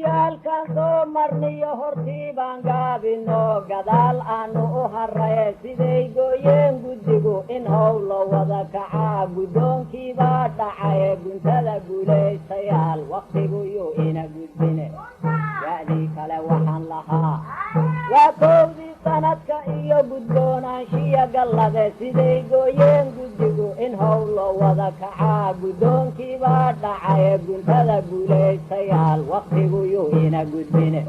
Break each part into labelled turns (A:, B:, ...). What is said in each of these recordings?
A: gudiyaalkan soo marniyo hortii baan gaabino gadaal aanu u harray siday gooyeen guddigu in howlo wada kacaa guddoonkiibaa dhacay guntada guulaystayaal waqtiguyuu ina gudbine yaadii kale waxaan lahaa waa kowdii sanadka iyo gudboonaanshiya gallade siday gooyeen guddigu in howlo wada kacaa guddoonkiibaa dhacay guntada guulaystayaal waqtiguyuu ina gudbine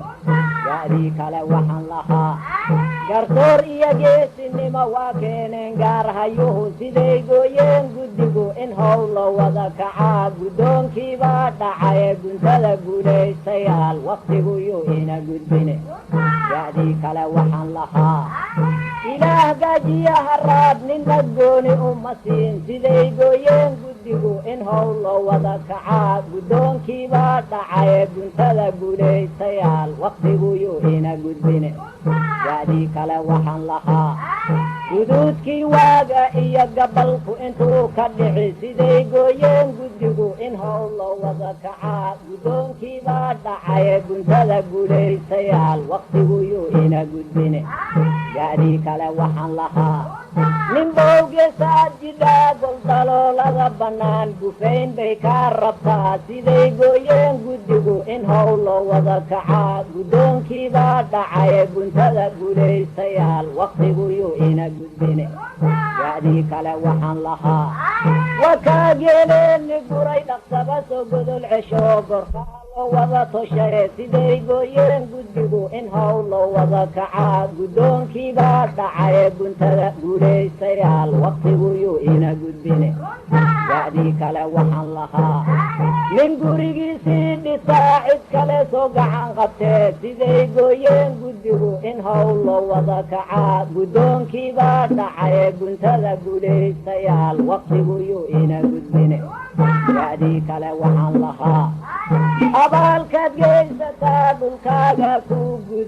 A: yaadii kale waxaan lahaa garsoor iyo geesinimo waa keeneen gaarhayuhu siday gooyeen guddigu in howlo wada kacaa guddoonkiibaa dhacay guntada guulaystayaal waqtiguyuu ina gudbine yaadii kale waxaan lahaa ilaah gaajiya haraad ninna gooni uma siin siday gooyeen guddigu in howlo wada kacaa guddoonkiibaa dhacay guntada guulaystayaal waqtiguyuu ina gudbine yaadii kale waxaan lahaa guduudkii waaga iyo gabalku intuu ka dhici siday gooyeen guddigu in howlo wada kacaa guddoonkiibaa dhacay guntada guulaystayaal waqtiguyuu ina gudbine yaadii kale waxaan lahaa nin bowgesaad jidhaa goldaloolada bannaan gufayn bay kaa rabtaa siday gooyeen guddigu in howlo wada kacaa guddoonkiibaa dhacay guntada guulaystayaal waqtiguyuu ina gudbine yaadii kale waxaan lahaa wakaa geeleeni guray dhaqsaba soo godol cesho gorkaalo wada toshaye siday gooyeen guddigu in howlo wada kacaa guddoonkiibaa dhacay guntada guulaystayaal waqtiguyuu ina gudbine yaadii kale waxaan lahaa nin gurigiisii dhisaa cid kale soo gacan qabtee siday gooyeen guddigu in howlo wada kacaa guddoonkiibaa dhacay guntada guulaystayaal waqtiguyuu ina gudbine yaadii kale waxaan lahaa abaalkaad geysataa dhulkaaga ku gud